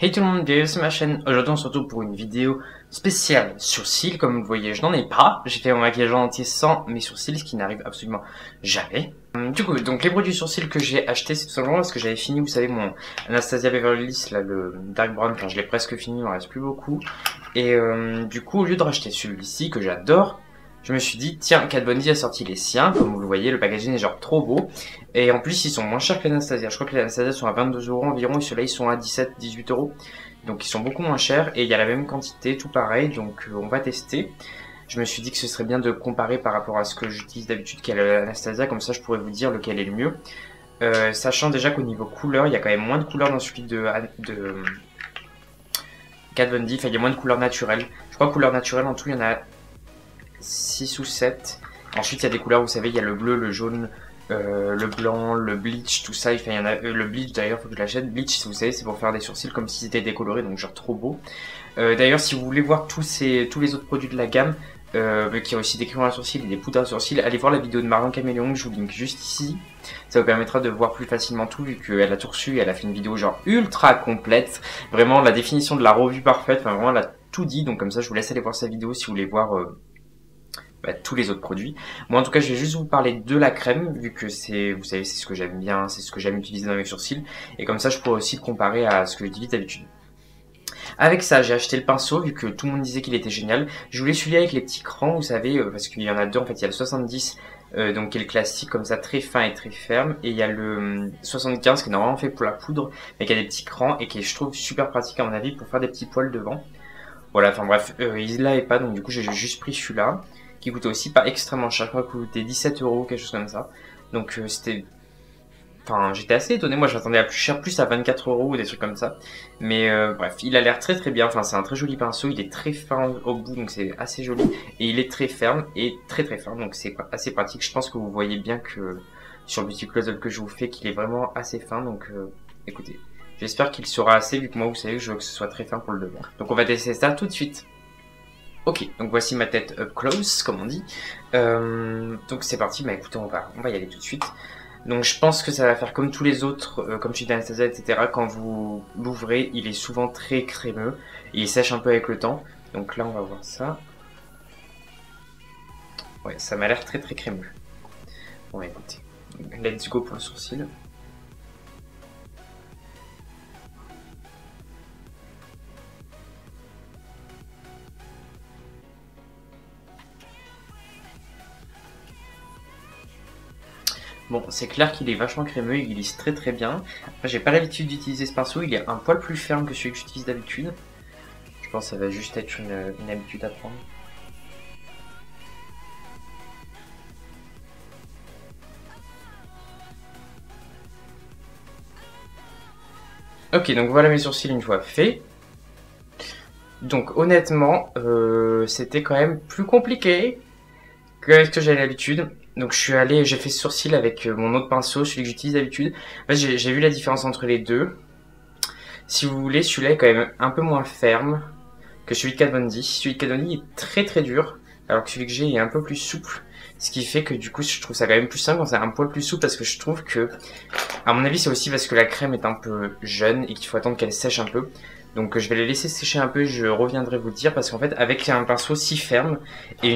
Hey tout le monde, bienvenue sur ma chaîne. Aujourd'hui on se retrouve pour une vidéo spéciale sourcils. Comme vous le voyez, je n'en ai pas. J'ai fait mon maquillage en entier sans mes sourcils, ce qui n'arrive absolument jamais. Du coup, donc les produits sourcils que j'ai achetés, c'est tout simplement parce que j'avais fini, vous savez, mon Anastasia Beverly Hills, là, le Dark Brown. Enfin, je l'ai presque fini, il m'en reste plus beaucoup. Et du coup, au lieu de racheter celui-ci, que j'adore, je me suis dit, tiens, Kat Von D a sorti les siens. Comme vous le voyez, le packaging est genre trop beau. Et en plus, ils sont moins chers que l'Anastasia. Je crois que les Anastasia sont à 22 € environ, et ceux-là, ils sont à 17-18 €. Donc, ils sont beaucoup moins chers, et il y a la même quantité, tout pareil. Donc, on va tester. Je me suis dit que ce serait bien de comparer par rapport à ce que j'utilise d'habitude, qu'est l'Anastasia. Comme ça, je pourrais vous dire lequel est le mieux. Sachant déjà qu'au niveau couleur, il y a quand même moins de couleurs dans celui de Kat Von D. Enfin, il y a moins de couleurs naturelles. Je crois que couleurs naturelles, en tout, il y en a 6 ou 7. Ensuite, il y a des couleurs, vous savez, il y a le bleu, le jaune, le blanc, le bleach, tout ça. Enfin, il y en a le bleach, d'ailleurs, faut que je l'achète. Bleach, si vous savez, c'est pour faire des sourcils comme si c'était décoloré, donc genre trop beau. D'ailleurs, si vous voulez voir tous les autres produits de la gamme, qui ont aussi des crayons à sourcils et des poudres à sourcils, allez voir la vidéo de Marion Caméléon, je vous link juste ici. Ça vous permettra de voir plus facilement tout, vu qu'elle a tout reçu, elle a fait une vidéo genre ultra complète. Vraiment, la définition de la revue parfaite, enfin vraiment, elle a tout dit. Donc comme ça, je vous laisse aller voir sa vidéo si vous voulez voir tous les autres produits. Moi en tout cas je vais juste vous parler de la crème, vu que c'est, vous savez, c'est ce que j'aime bien, c'est ce que j'aime utiliser dans mes sourcils, et comme ça je pourrais aussi le comparer à ce que j'utilise d'habitude. Avec ça j'ai acheté le pinceau, vu que tout le monde disait qu'il était génial. Je voulais celui avec les petits crans, vous savez, parce qu'il y en a deux en fait. Il y a le 70 donc qui est le classique comme ça, très fin et très ferme, et il y a le 75 qui est normalement fait pour la poudre, mais qui a des petits crans et qui est, je trouve, super pratique à mon avis pour faire des petits poils devant. Voilà, enfin bref, il l'avait pas, donc du coup j'ai juste pris celui-là, qui coûtait aussi pas extrêmement cher, je crois qu'il coûtait 17 €, quelque chose comme ça. Donc c'était... Enfin, j'étais assez étonné, moi j'attendais à plus cher, plus à 24 € ou des trucs comme ça. Mais bref, il a l'air très très bien, enfin c'est un très joli pinceau, il est très fin au bout, donc c'est assez joli. Et il est très ferme et très très fin, donc c'est assez pratique. Je pense que vous voyez bien que sur le petit close-up que je vous fais, qu'il est vraiment assez fin, donc écoutez. J'espère qu'il sera assez, vu que moi vous savez que je veux que ce soit très fin pour le devant. Donc on va tester ça tout de suite. Ok, donc voici ma tête up close, comme on dit. Donc c'est parti, mais écoutez, on va y aller tout de suite. Donc je pense que ça va faire comme tous les autres, comme celui d'Anastasia, etc. Quand vous l'ouvrez, il est souvent très crémeux. Et il sèche un peu avec le temps. Donc là, on va voir ça. Ouais, ça m'a l'air très très crémeux. Bon, écoutez, let's go pour le sourcil. Bon, c'est clair qu'il est vachement crémeux, il glisse très très bien. Après, j'ai pas l'habitude d'utiliser ce pinceau, il est un poil plus ferme que celui que j'utilise d'habitude. Je pense que ça va juste être une habitude à prendre. Ok, donc voilà mes sourcils une fois faits. Donc honnêtement, c'était quand même plus compliqué que ce que j'avais l'habitude. Donc j'ai fait sourcil avec mon autre pinceau, celui que j'utilise d'habitude. En fait, j'ai vu la différence entre les deux. Si vous voulez, celui-là est quand même un peu moins ferme que celui de Kat Von D. Celui de Kat Von D est très très dur, alors que celui que j'ai est un peu plus souple. Ce qui fait que du coup, je trouve ça quand même plus simple quand c'est un poil plus souple, parce que je trouve que, à mon avis, c'est aussi parce que la crème est un peu jeune et qu'il faut attendre qu'elle sèche un peu. Donc je vais les laisser sécher un peu et je reviendrai vous le dire, parce qu'en fait, avec un pinceau si ferme et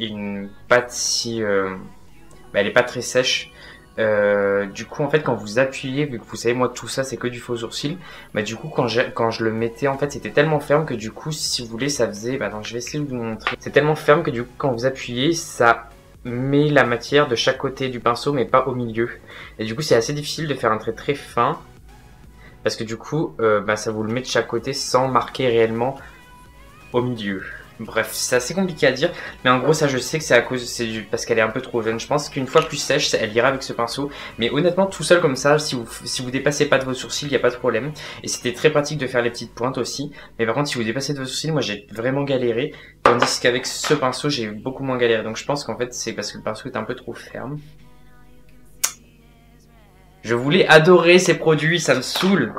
une pâte si... elle est pas très sèche. Du coup, en fait, quand vous appuyez, vu que vous savez, moi, tout ça, c'est que du faux sourcil, bah, du coup, quand je le mettais, en fait, c'était tellement ferme que du coup, si vous voulez, ça faisait, bah, attends, je vais essayer de vous montrer. C'est tellement ferme que du coup, quand vous appuyez, ça met la matière de chaque côté du pinceau, mais pas au milieu. Et du coup, c'est assez difficile de faire un trait très fin, parce que du coup, bah, ça vous le met de chaque côté sans marquer réellement au milieu. Bref, c'est assez compliqué à dire, mais en gros ça je sais que c'est parce qu'elle est un peu trop jeune. Je pense qu'une fois plus sèche, elle ira avec ce pinceau, mais honnêtement tout seul comme ça, si vous dépassez pas de vos sourcils, il n'y a pas de problème. Et c'était très pratique de faire les petites pointes aussi, mais par contre si vous dépassez de vos sourcils, moi j'ai vraiment galéré, tandis qu'avec ce pinceau j'ai beaucoup moins galéré. Donc je pense qu'en fait c'est parce que le pinceau est un peu trop ferme. Je voulais adorer ces produits, ça me saoule.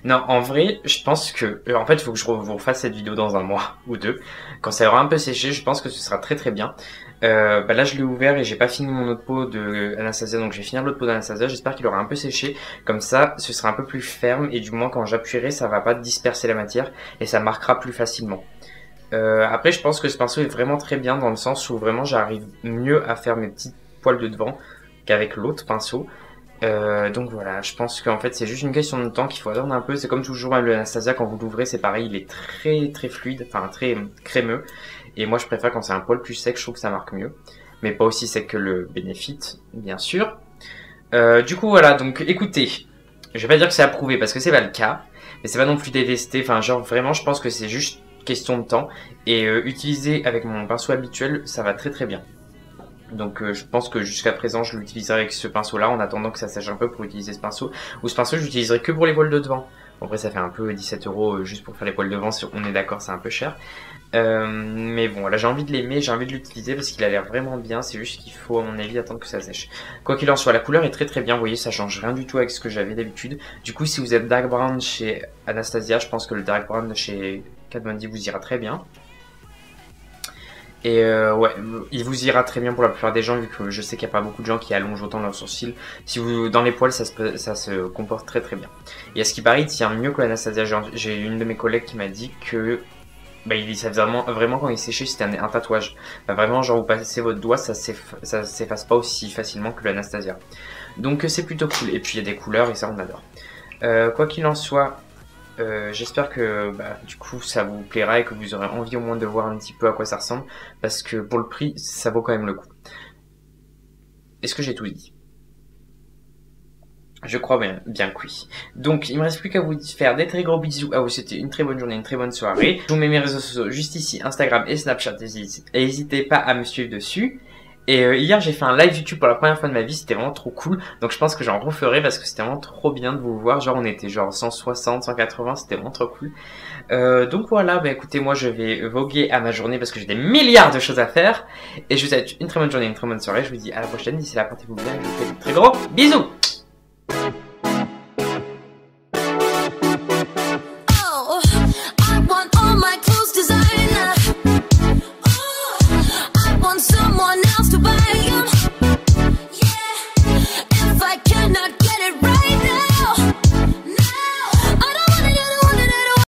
Non, en vrai, je pense que... en fait, il faut que je vous refasse cette vidéo dans un mois ou deux. Quand ça aura un peu séché, je pense que ce sera très très bien. Bah là, je l'ai ouvert et j'ai pas fini mon autre pot de Anastasia, donc je vais finir l'autre pot d'Anastasia. J'espère qu'il aura un peu séché. Comme ça, ce sera un peu plus ferme et du moins quand j'appuierai, ça va pas disperser la matière et ça marquera plus facilement. Après, je pense que ce pinceau est vraiment très bien dans le sens où vraiment j'arrive mieux à faire mes petites poils de devant qu'avec l'autre pinceau. Donc voilà, je pense qu'en fait c'est juste une question de temps qu'il faut attendre un peu. C'est comme toujours le Anastasia, quand vous l'ouvrez c'est pareil, il est très très fluide, enfin très crémeux. Et moi je préfère quand c'est un poil plus sec, je trouve que ça marque mieux. Mais pas aussi sec que le Benefit, bien sûr. Du coup voilà, donc écoutez, je vais pas dire que c'est approuvé parce que c'est pas le cas. Mais c'est pas non plus détesté, enfin genre vraiment je pense que c'est juste question de temps. Et utiliser avec mon pinceau habituel, ça va très très bien. Donc je pense que jusqu'à présent je l'utiliserai avec ce pinceau là en attendant que ça sèche un peu pour utiliser ce pinceau. Ou ce pinceau je l'utiliserai que pour les poils de devant. Bon, après ça fait un peu 17 € juste pour faire les poils de devant, si on est d'accord c'est un peu cher. Mais bon là j'ai envie de l'aimer, j'ai envie de l'utiliser parce qu'il a l'air vraiment bien. C'est juste qu'il faut à mon avis attendre que ça sèche. Quoi qu'il en soit, la couleur est très très bien, vous voyez ça change rien du tout avec ce que j'avais d'habitude. Du coup si vous êtes dark brown chez Anastasia, je pense que le dark brown chez Kat Von D vous ira très bien. Et ouais, il vous ira très bien pour la plupart des gens, vu que je sais qu'il n'y a pas beaucoup de gens qui allongent autant leurs sourcils. Si vous dans les poils, ça se comporte très très bien. Et à ce qui paraît, il tient mieux que l'Anastasia. J'ai une de mes collègues qui m'a dit que bah, ça faisait vraiment quand il séchait, c'était un tatouage. Bah, vraiment, genre vous passez votre doigt, ça s'efface pas aussi facilement que l'Anastasia. Donc c'est plutôt cool. Et puis il y a des couleurs et ça on adore. Quoi qu'il en soit, j'espère que bah, du coup ça vous plaira et que vous aurez envie au moins de voir un petit peu à quoi ça ressemble, parce que pour le prix ça vaut quand même le coup. Est-ce que j'ai tout dit? Je crois bien que oui. Donc il me reste plus qu'à vous faire des très gros bisous, à vous souhaiter une très bonne journée, une très bonne soirée. Je vous mets mes réseaux sociaux juste ici, Instagram et Snapchat, et n'hésitez pas à me suivre dessus. Et hier j'ai fait un live YouTube pour la première fois de ma vie, c'était vraiment trop cool. Donc je pense que j'en referai parce que c'était vraiment trop bien de vous voir. Genre on était genre 160, 180, c'était vraiment trop cool. Donc voilà, bah écoutez, moi je vais voguer à ma journée parce que j'ai des milliards de choses à faire. Et je vous souhaite une très bonne journée, une très bonne soirée. Je vous dis à la prochaine, d'ici là portez-vous bien, je vous fais de très gros bisous.